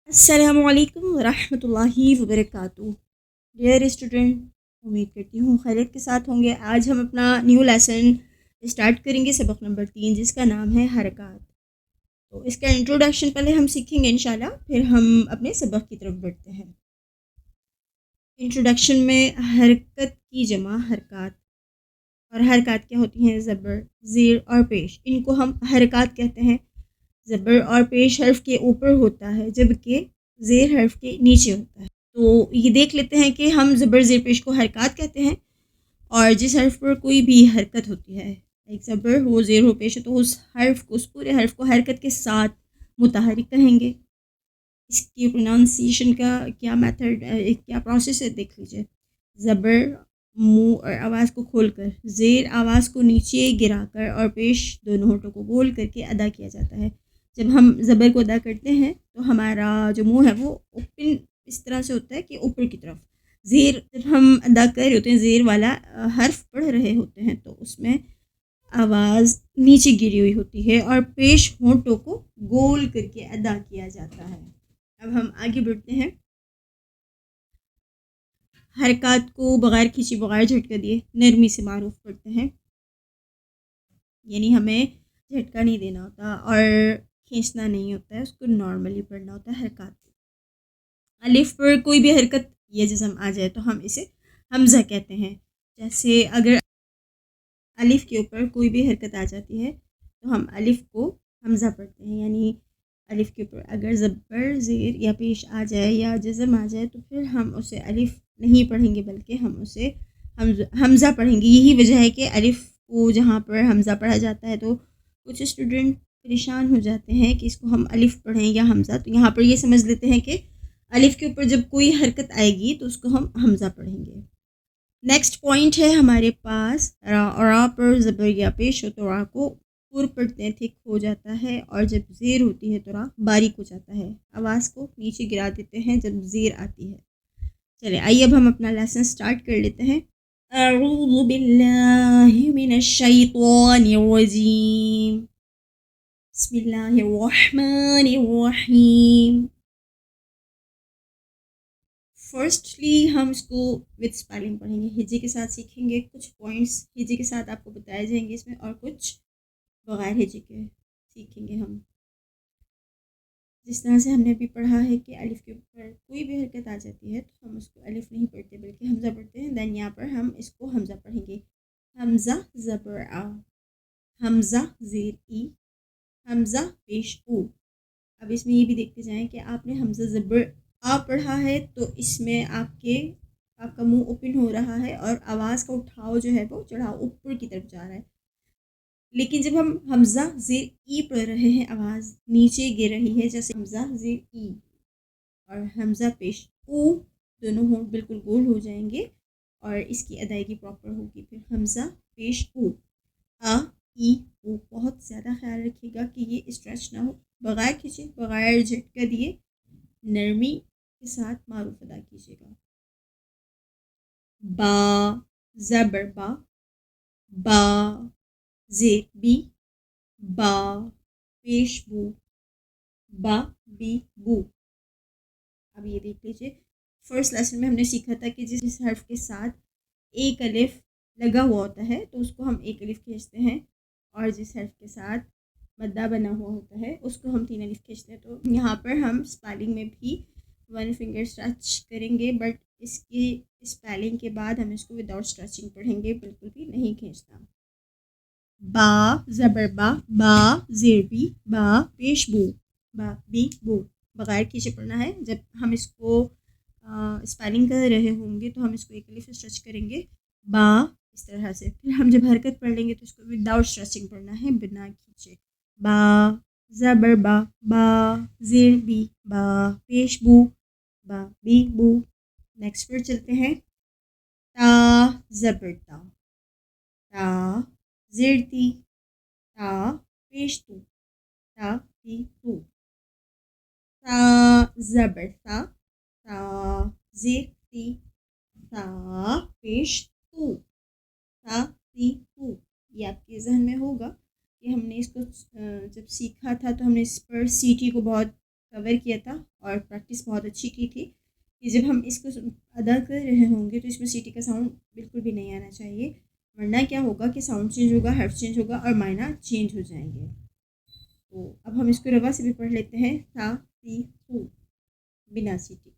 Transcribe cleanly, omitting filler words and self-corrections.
अस्सलामुअलैकुम वरहमतुल्लाहि वबरकातुहू। Dear student, उम्मीद करती हूँ खैरियत के साथ होंगे। आज हम अपना न्यू लेसन स्टार्ट करेंगे, सबक नंबर 3, जिसका नाम है हरकत। तो इसका इंट्रोडक्शन पहले हम सीखेंगे इंशाल्लाह, फिर हम अपने सबक की तरफ बढ़ते हैं। इंट्रोडक्शन में हरकत की जमा हरकत, और हरकत क्या होती हैं? ज़बर, ज़ेर और पेश, इनको हम हरकत कहते हैं। ज़बर और पेश हर्फ के ऊपर होता है, जबकि ज़ेर हर्फ के नीचे होता है। तो ये देख लेते हैं कि हम ज़बर ज़ेर पेश को हरकत कहते हैं, और जिस हर्फ पर कोई भी हरकत होती है, एक ज़बर हो, ज़ेर हो, पेश हो, तो उस हर्फ को, उस पूरे हर्फ को हरकत के साथ मुतहरिक कहेंगे। इसकी प्रोनाउंसिएशन का क्या मेथड, क्या प्रोसेस है, देख लीजिए। ज़बर मुंह और आवाज़ को खोलकर, ज़ेर आवाज़ को नीचे गिराकर और पेश दोनों होठों को गोल करके अदा किया जाता है। जब हम ज़बर को अदा करते हैं तो हमारा जो मुंह है वो ओपन इस तरह से होता है कि ऊपर की तरफ। ज़ेर जब हम अदा कर रहे होते हैं, ज़ेर वाला हर्फ पढ़ रहे होते हैं, तो उसमें आवाज़ नीचे गिरी हुई होती है और पेश होंठों को गोल करके अदा किया जाता है। अब हम आगे बढ़ते हैं। हरकत को बगैर खींचे, बगैर झटका दिए नरमी से मारूफ पढ़ते हैं, यानी हमें झटका नहीं देना होता और खींचना नहीं होता है, उसको नॉर्मली पढ़ना होता है। हरकत अलिफ पर कोई भी हरकत या जिस्म आ जाए तो हम इसे हमज़ा कहते हैं। जैसे अगर अलिफ के ऊपर कोई भी हरकत आ जाती है तो हम अलिफ को हमज़ा पढ़ते हैं, यानी अलिफ के ऊपर अगर ज़बर ज़ेर या पेश आ जाए या जिस्म आ जाए तो फिर हम उसे अलिफ नहीं पढ़ेंगे, बल्कि हम उसे हमज़ा पढ़ेंगे। यही वजह है कि अलिफ को जहाँ पर हमज़ा पढ़ा जाता है तो कुछ स्टूडेंट परेशान हो जाते हैं कि इसको हम अलिफ पढ़ें या हमज़ा। तो यहाँ पर ये समझ लेते हैं कि अलिफ के ऊपर जब कोई हरकत आएगी तो उसको हम हमज़ा पढ़ेंगे। नेक्स्ट पॉइंट है हमारे पास रा, और रा पर ज़बर या पेश हो तो रा को पुर पढ़ते हैं, थिक हो जाता है, और जब ज़ेर होती है तो रा बारीक हो जाता है। आवाज़ को नीचे गिरा देते हैं जब ज़ेर आती है। चलिए, आइए अब हम अपना लेसन स्टार्ट कर लेते हैं। अऊज़ु बिल्लाहि मिनश शैतानिर रजीम, बिस्मिल्लाहिर रहमानिर रहीम। फर्स्टली हम इसको विद स्पेलिंग पढ़ेंगे, हिजे के साथ सीखेंगे। कुछ पॉइंट्स हिजे के साथ आपको बताए जाएंगे इसमें, और कुछ बगैर हिजे के सीखेंगे हम। जिस तरह से हमने अभी पढ़ा है कि अलिफ के ऊपर कोई भी हरकत आ जाती है तो हम उसको अलिफ नहीं पढ़ते बल्कि हमज़ा पढ़ते हैं। देन यहाँ पर हम इसको हमज़ा पढ़ेंगे। हमज़ा ज़बर आ, हमज़ा ज़ेर ई, हमज़ा पेश ऊ। अब इसमें ये भी देखते जाएं कि आपने हमज़ा ज़बर आ पढ़ा है तो इसमें आपका मुंह ओपन हो रहा है और आवाज़ का उठाव जो है वो चढ़ाव ऊपर की तरफ जा रहा है। लेकिन जब हम हमज़ा ज़ेर ई पढ़ रहे हैं, आवाज़ नीचे गिर रही है, जैसे हमज़ा ज़ेर ई और हमज़ा पेश ऊ, दोनों होंठ बिल्कुल गोल हो जाएंगे और इसकी अदायगी प्रॉपर होगी। फिर हमज़ा पेश ऊ, आ ई ऊ। बहुत ज़्यादा ख्याल रखिएगा कि ये स्ट्रेच ना हो, बगैर खींचे, बगैर झटका दिए, नरमी के साथ मारूफ अदा कीजिएगा। बा ज़बर बा, बा ज़ेर बी, बा पेश बू, बा बी बू। अब ये देख लीजिए, फर्स्ट लेसन में हमने सीखा था कि जिस हर्फ के साथ एक अलिफ लगा हुआ होता है तो उसको हम एक अलिफ खींचते हैं, और जिस हर्फ के साथ मद्दा बना हुआ होता है उसको हम 3 अलिफ खींचते हैं। तो यहाँ पर हम स्पेलिंग में भी 1 फिंगर स्ट्रेच करेंगे, बट इसकी स्पेलिंग के बाद हम इसको विदाउट स्ट्रेचिंग पढ़ेंगे, बिल्कुल भी नहीं खींचना। बा ज़बर बा, बा ज़ेर बी, बा पेश बू, बा बी बू। बगैर खींचे पढ़ना है। जब हम इसको स्पेलिंग कर रहे होंगे तो हम इसको एक अलिफ स्ट्रेच करेंगे, बा, इस तरह से। फिर हम जब हरकत पढ़ लेंगे तो इसको विदाउट स्ट्रेचिंग पढ़ना है, बिना खींचे। बा ज़बर बा, बा ज़ेर बी, बा पेश बू, बा बी बू। नेक्स्ट पर चलते हैं। ता ज़बर ता, ता ज़ेर ती, ता पेश तू, ता ती तू। ता ज़बर ता, ता ज़ेर ती, ता पेश तू, ता ती तू। ये आपके जहन में होगा कि हमने इसको जब सीखा था तो हमने इस पर सीटी को बहुत कवर किया था और प्रैक्टिस बहुत अच्छी की थी कि जब हम इसको अदा कर रहे होंगे तो इसमें सीटी का साउंड बिल्कुल भी नहीं आना चाहिए, वरना क्या होगा कि साउंड चेंज होगा, हर्फ चेंज होगा और मायना चेंज हो जाएंगे। तो अब हम इसको रवा से भी पढ़ लेते हैं, सा सी हु बिना सीटी।